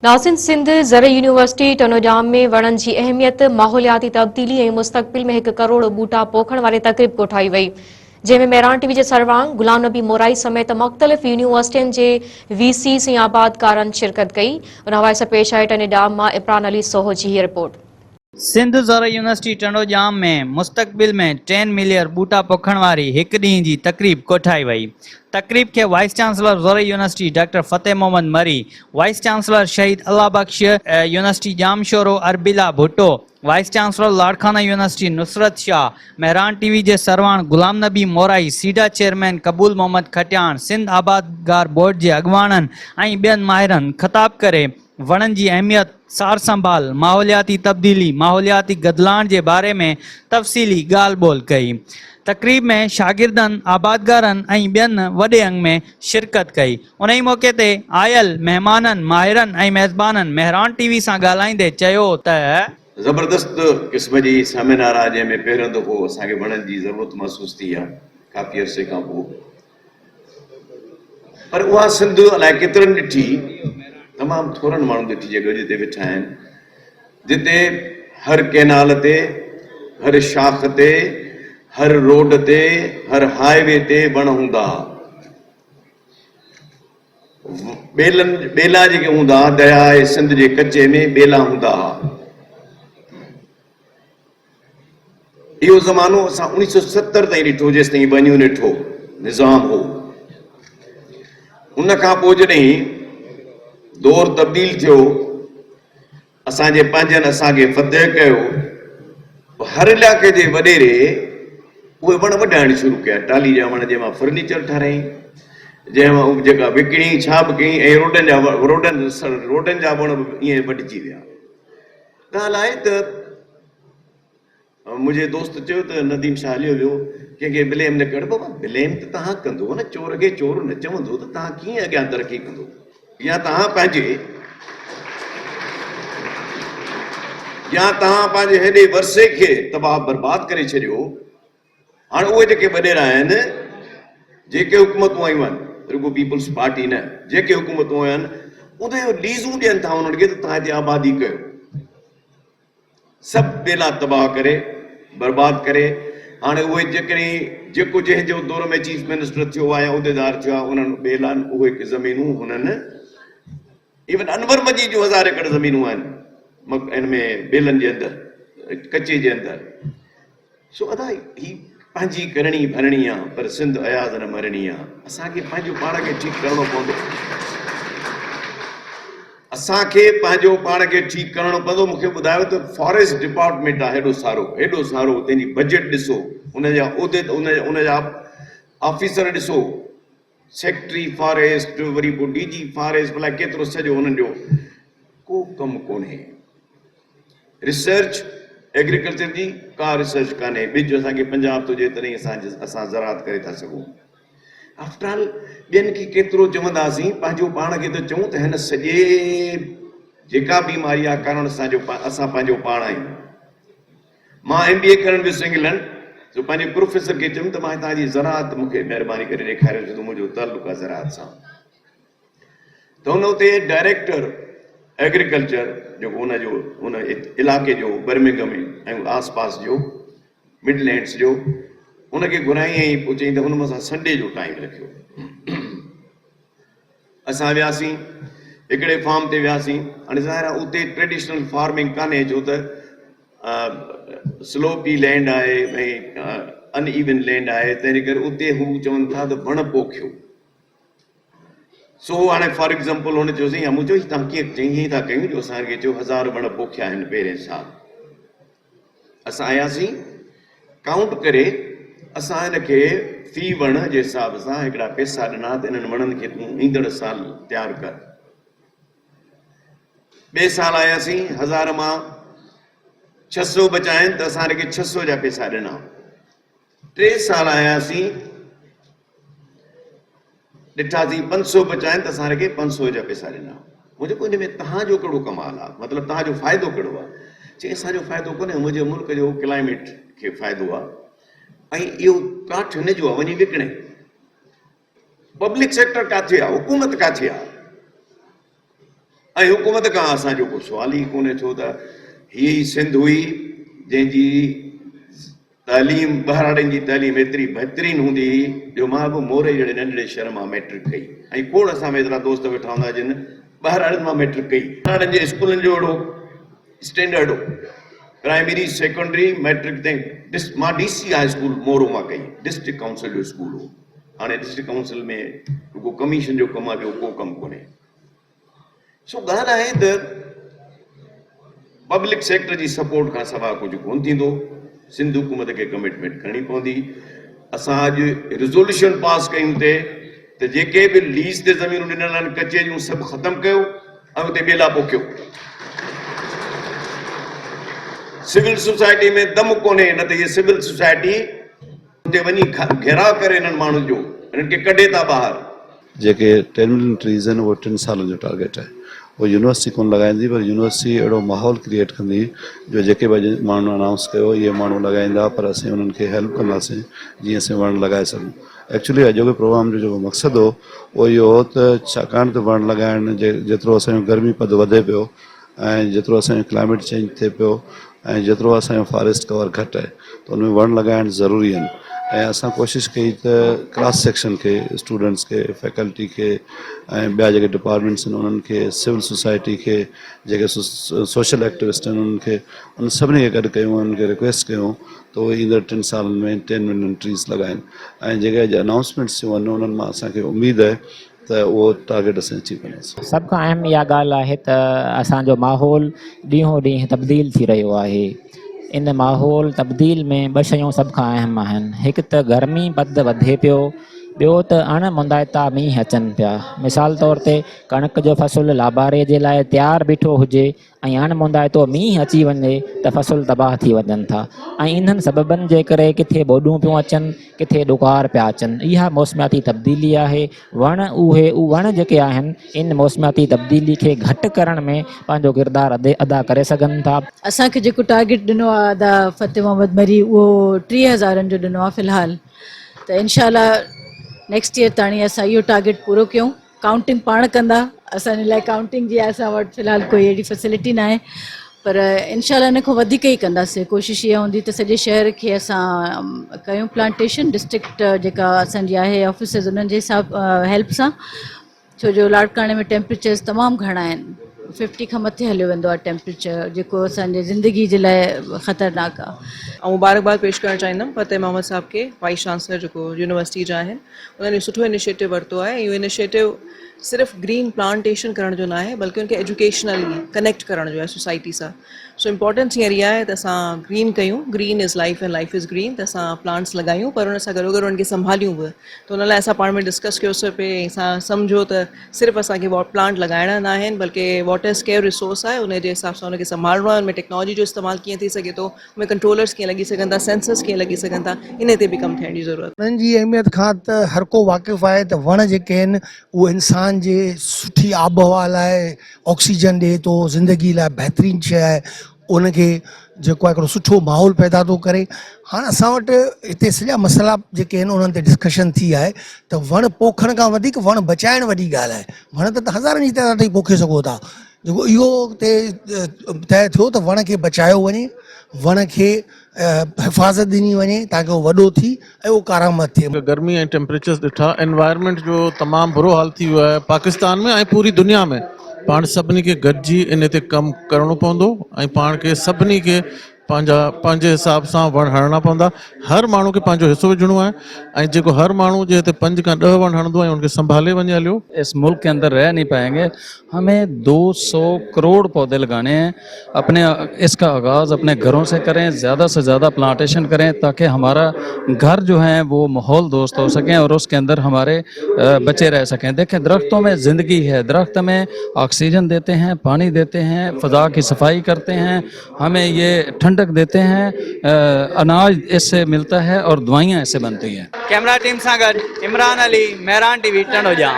नासिन सिंध ज़र यूनिवर्सिटी टनोजाम में वणन की अहमियत माहौलियाती तब्दीली और मुस्तक़बिल में 1 करोड़ बूटा पोखण वाले तकरीब कोठाई वई जैमें मेहरान टीवी के सरवांग गुलाम नबी मोराई समेत मुख्तलिफ यूनिवर्सिटियों के वीसी ऐं आबादकारन शिरकत कई। उन हवाले से पेश आहे टनोजाम मां इमरान अली सोहो की रिपोर्ट। सिंध ज़र यूनिवर्सिटी टनोजाम में मुस्तक़बिल में 10 मिलियन बूटा पोखण वारी एक ॾींहं जी तकरीब कोठाई वई। तकरीब के वाइस चांसलर ज़र university doctor Fateh Mohammad Mari, vice chancellor Shaheed Allah Bakhsh university Jamshoro अरबिला Bhutto, vice chancellor Larkana university Nusrat Shah, Mehran TV के सरवाण गुलाम नबी मोराई, सीडा चेयरमैन कबूल मोहम्मद खटियाण, सिंध आबादगार बोर्ड के अगवाणन ऐं ॿियनि माहिरनि ख़िताब करे वणन की अहमियत, सार संभाल, माहौलियाती तब्दीली, माहौलियाती गदलाण के बारे में तफ़सीली गाल बोल कई। तकरीब में शागिर्दन, आबादगारन ऐं ॿियनि वॾे अंग में शिरकत कई। उन मौके ते आयल मेहमानन, माहिरन ऐं मेज़बानन मेहरान टीवी सां ॻाल्हाईंदे चयो त ज़बरदस्त क़िस्म जी सेमिनार आहे जंहिंमें पहिरियों दफ़ो असांखे वणनि जी ज़रूरत महसूस थी आहे काफ़ी अरसे खां पोइ, पर उहा सिंध अलाए केतिरनि ॾिठी, तमामु थोरनि माण्हुनि ॾिठी जॻह जिते वेठा आहिनि जिते हर कैनाल ते, हर शाख ते, हर रोड ते, हर हाईवे ते वण हूंदा। ॿेला जेके हूंदा, दरियाए सिंध जे कचे में ॿेला हूंदा। इहो ज़मानो असां 1970 ताईं ॾिठो, जेसि ताईं बनियूं ॾिठो निज़ाम हो। उन खां पोइ जॾहिं दौर तब्दील थियो, असांजे पंहिंजनि असांखे फतेह कयो, हर इलाइक़े जे वॾेरे उहे वण वढाइण शुरू कया, टाली जा वण, जंहिंमां फर्नीचर ठाराई, जंहिंमां जेका विकिणी छा बि कई, ऐं रोडनि जा वण ईअं वढिजी विया। ॻाल्हि आहे त मुंहिंजे दोस्त चयो त नदीम शाह हलियो वियो, कंहिंखे ब्लेम न कर। बाबा ब्लेम त तव्हां कंदो न, चोर खे चोर न चवंदो त तव्हां कीअं अॻियां तरक़ी कंदो, या तव्हां पंहिंजे हेॾे वरसे खे तबाह बर्बाद करे छॾियो। हाणे उहे जेके वॾेरा आहिनि, जेके हुकूमतूं आयूं आहिनि, रुगो पीपल्स पार्टी न, जेके हुकूमतूं आहिनि उन लीज़ूं ॾियनि था उन्हनि खे त तव्हां हिते आबादी कयो। सभु ॿेला तबाह करे बर्बाद करे, हाणे उहे जेको जंहिंजो दौर में चीफ मिनिस्टर थियो आहे या उहिदेदार थियो आहे, उन्हनि ॿेलनि उहे ज़मीनूं हुननि, इवन अनवर मजीद जो 1000 एकड़ ज़मीनूं आहिनि इन में ॿेलनि जे अंदरि, कचे जे अंदरि। सो अदा ही पंहिंजी करणी भरणी आहे, पर सिंध अयाज़ न मरणी आहे। असांखे पंहिंजो पाण खे ठीकु करणो पवंदो, असांखे पंहिंजो पाण खे ठीकु करणो पवंदो। मूंखे ॿुधायो त फॉरेस्ट डिपार्टमेंट आहे हेॾो सारो, तेजी बजट ॾिसो, उनजा उहिदे, उनजा ऑफिसर ॾिसो, सेक्रेटरी फॉरेस्ट, वरी पोइ डीजी फॉरेस्ट, भला केतिरो सॼो हुननि जो को कमु कोन्हे। रिसर्च एग्रीकल्चर जी का रिसर्च कान्हे, ॿिज असांखे पंजाब थो जे तॾहिं असां ज़राअत करे था सघूं। आफ्टर ऑल ॿियनि खे केतिरो चवंदासीं, पंहिंजो पाण खे त चऊं त हिन सॼे जेका बीमारी आहे कारण असां पंहिंजो पाण आहियूं। मां MBA करण वियुसि इंग्लैंड, जो पंहिंजे प्रोफेसर खे चयुमि त मां तव्हांजी ज़राअत मूंखे महिरबानी करे ॾेखारियो, छो त मुंहिंजो ताल्लुक़ु आहे ज़राअत सां। त हुन उते डायरेक्टर एग्रीकल्चर जेको उन इलाइक़े जो, बर्मिंघम ऐं आसपास जो, मिडलैंड्स जो, उनखे घुराई ऐं पोइ चई त हुन असां संडे जो टाइम रखियो। असां वियासीं हिकिड़े फार्म ते वियासीं। हाणे ज़ाहिर आहे उते ट्रेडिशनल फार्मिंग कान्हे, छो त स्लोपी लैंड आहे ऐं अनइवन लैंड आहे, तंहिंजे करे उते हू चवनि था त वण पोखियो। सो हाणे फॉर एग्ज़ाम्पल हुन चयोसीं, मूं चयो तव्हां कीअं चई हीअं था कयूं, जो असांखे चयो 1000 वण पोखिया आहिनि पहिरें साल। असां आयासीं काउंट करे, असां हिनखे फी वण जे हिसाब सां हिकिड़ा पैसा ॾिना त इन्हनि वणनि खे तूं ईंदड़ साल तयारु कर। ॿिए साल आयासीं, 1000 मां 600 बचा आहिनि, त असां हिनखे 600 जा पैसा ॾिना। टे साल आयासीं, ॾिठासीं 500 बचा आहिनि, त असां हिनखे 500 जा पैसा ॾिना। मुंहिंजो हिन में तव्हांजो कहिड़ो कमाल आहे, मतिलबु तव्हांजो फ़ाइदो कहिड़ो आहे? चई असांजो फ़ाइदो कोन्हे, मुंहिंजे मुल्क जो क्लाइमेट खे फ़ाइदो आहे, ऐं इहो काठ हिन जो आहे वञी विकिणे। पब्लिक सेक्टर किथे आहे, हुकूमत किथे आहे? ऐं हुकूमत खां असांजो को सुवाल ई कोन्हे, छो त हीअ ई सिंध हुई जंहिंजी तालीम ॿारनि जी तालीम एतिरी बहितरीन हूंदी हुई जो मां बि मोरे जहिड़े नंढड़े शहर मां मैट्रिक कई, ऐं खोड़ असां में एतिरा दोस्त वेठा हूंदा जिन ॿारनि मां मैट्रिक कई। ॿारनि जे स्कूलनि जो अहिड़ो स्टैंडर्ड हो, प्राइमरी सेकेंडरी मैट्रिक ताईं मां DC हाई स्कूल मोरो मां कई, डिस्ट्रिक्ट काउंसिल जो स्कूल हो। हाणे डिस्ट्रिक्ट काउंसिल में रुगो कमीशन जो कमु आहे, ॿियो को कमु कोन्हे। सो ॻाल्हि आहे त पब्लिक सेक्टर जी सपोर्ट खां सवाइ कुझु कोन थींदो। सिंध हुकूमत खे कमिटमेंट करणी पवंदी। असां अॼु रिज़ोल्यूशन पास कयूं त जेके बि लीज ते ज़मीनूं ॾिनल आहिनि कचे जूं सभु ख़तमु कयो ऐं उते ॿेला पोखियो। सिविल सोसाइटी में दम कोन्हे, न त इहे सिविल सोसाइटी उते वञी घेराव करे इन्हनि माण्हुनि जो, इन्हनि खे कढे था ॿाहिरि। जेके 10 मिलियन ट्रीज़ आहिनि उहो 3 सालनि जो टारगेट आहे। वो यूनिवर्सिटी कोन लॻाईंदी, पर यूनिवर्सिटी अहिड़ो माहौल क्रिएट कंदी जो जेके बि माण्हू अनाउंस कयो इहे माण्हू लॻाईंदा, पर असीं उन्हनि खे हेल्प कंदासीं जीअं असीं वण लॻाए सघूं। एक्चुअली अॼोके प्रोग्राम जो जेको मक़सदु हो उहो इहो हो त छाकाणि त वण लॻाइण जेतिरो असांजो गर्मी पद वधे पियो ऐं जेतिरो असांजो क्लाइमेट चेंज थिए पियो ऐं जेतिरो असांजो फॉरेस्ट कवर घटि आहे त उन में वण लॻाइण ज़रूरी आहिनि। ऐं असां कोशिशि कई त क्लास सेक्शन खे, स्टूडेंट्स खे, फैकल्टी खे ऐं ॿिया जेके डिपार्टमेंट्स आहिनि उन्हनि खे, सिविल सोसाइटी खे, जेके सोशल एक्टिविस्ट आहिनि उन्हनि खे, उन सभिनी खे गॾु कयूं, उन्हनि खे रिक्वेस्ट कयूं त उहे ईंदड़ 3 सालनि में 10 मिलियन ट्रीज़ लॻाइनि। ऐं जेके अॼु अनाउंसमेंट्स थियूं आहिनि उन्हनि मां असांखे उमेदु आहे त उहो टारगेट असां अचीव कंदासीं। सभ खां अहम इहा ॻाल्हि आहे त असांजो माहौल ॾींहों ॾींहुं तब्दील थी रहियो आहे। इन माहौल तब्दील में 2 शयूं सभ खां अहम आहिनि। हिकु त गर्मी पद वधे पियो, ॿियो त अण मुंदाइता मींहं अचनि पिया। मिसाल तौर ते कणिक जो फ़सुलु लाबारे जे लाइ तयारु बीठो हुजे ऐं अण मुंदाइतो मींहुं अची वञे त फ़सुलु तबाह थी वञनि था। ऐं इन्हनि सबबनि जे करे किथे ॿोॾूं पियूं अचनि, किथे ॾुकार पिया अचनि। इहा मौसमियाती तब्दीली आहे। उहे वण जेके आहिनि इन मौसमियाती तब्दीली खे घटि करण में पंहिंजो किरदारु अदा करे सघनि था। असांखे जेको टारगेट ॾिनो आहे अदा फ़तेह मोहम्मद मरी, उहो 30,000 जो ॾिनो आहे फ़िलहालु। त इनशाला नेक्स्ट ईयर ताणी असां इहो टारगेट पूरो कयूं। काउंटिंग पाण कंदा, असांजे लाइ काउंटिंग जी असां वटि फ़िलहालु कोई अहिड़ी फैसिलिटी न आहे, पर इनशाला इन खां वधीक ई कंदासीं। कोशिशि इहा हूंदी त सॼे शहर खे असां कयूं प्लांटेशन। डिस्ट्रिक्ट जेका असांजी आहे ऑफिसर्स उन्हनि जे हिसाब हेल्प सां, छो जो लाड़काणे में टेम्परेचर्स तमामु घणा आहिनि। 50 खां मथे हलियो वेंदो आहे टेम्परेचर, जेको असांजे ज़िंदगी जे लाइ ख़तरनाक आहे। ऐं मुबारकबाद पेश करणु चाहींदमि फतेह मोहम्मद साहब खे, वाइस चांसलर जेको यूनिवर्सिटी जा आहिनि। उन्हनि सुठो इनिशिएटिव वरितो आहे। इहो इनिशिएटिव सिर्फ़ु ग्रीन प्लांटेशन करण जो न आहे, बल्कि उनखे एजुकेशनली कनेक्ट करण जो आहे सोसाइटी सां। सो इम्पॉर्टेंस हींअर इहा आहे त असां ग्रीन कयूं। Green is life and life is green. त असां प्लांट्स लॻायूं, पर उन सां गॾोगॾु उन्हनि खे संभालियूं बि। त उन लाइ असां पाण में डिस्कस कयोसीं पिए, असां सम्झो त सिर्फ़ु असांखे प्लांट लॻाइणा न आहिनि, बल्कि वाटर स्केयर रिसोर्स आहे, उनजे हिसाब सां उनखे संभालणो आहे। उनमें टेक्नोलॉजी जो इस्तेमालु कीअं थी सघे थो, उनमें कंट्रोलर्स कीअं लॻी सघनि था, सेंसर्स कीअं लॻी सघनि था, इन ते बि कमु थियण जी ज़रूरत। वणनि जी अहमियत खां त हर को वाक़िफ़ु आहे त वण जेके आहिनि उहे इंसान जे सुठी आबहवा लाइ ऑक्सीजन ॾिए थो, ज़िंदगी लाइ बहितरीनु शइ आहे। उनखे जेको आहे हिकिड़ो सुठो माहौल पैदा थो करे। हाणे असां वटि हिते सॼा मसइला जेके आहिनि उन्हनि ते डिस्कशन थी आहे त वण पोखण खां वधीक वण बचाइण वॾी ॻाल्हि आहे। वण त हज़ारनि जी तइदाद ताईं पोखे सघो था। जेको इहो तय थियो त वण खे बचायो वञे, वण खे हिफ़ाज़त ॾिनी वञे ताकी उहो वॾो थी ऐं उहो कारामद थिए। गर्मी ऐं टेम्परेचर्स ॾिठा, एनवायरनमेंट जो तमामु बुरो हाल थी वियो आहे पाकिस्तान में ऐं पूरी दुनिया में। पाण सभिनी खे गॾिजी इन ते कमु करिणो पवंदो ऐं पाण खे सभिनी खे पंहिंजे हिसाब सां वण हणणा पवंदा। हर माण्हू खे पंहिंजो हिसो विझणो आहे ऐं जेको हर माण्हू जे हिते 5 खां 10 वण हणंदो आहे उनखे संभाले वञे हलियो। इस मुल्क के अंदर रह नहीं पाएंगे। हमें 200 करोड़ पौधे लगाने हैं। अपने इसका आगाज़ अपने घरों से करें, ज़्यादा से ज़्यादा प्लांटेशन करें ताकि हमारा घर जो है वो माहौल दोस्त हो सकें और उसके अंदर हमारे बच्चे रह सकें। देखें, दरख्तों में ज़िंदगी है। दरख्त हमें ऑक्सीजन देते हैं, पानी देते हैं, फ़ज़ा की सफाई करते हैं, हमें ये ठंडक देते हैं, अनाज इससे मिलता है और दवाइयाँ इससे बनती हैं। कैमरा टीम सां गॾु इमरान अली, मेहरान टीवी टंडोजाम।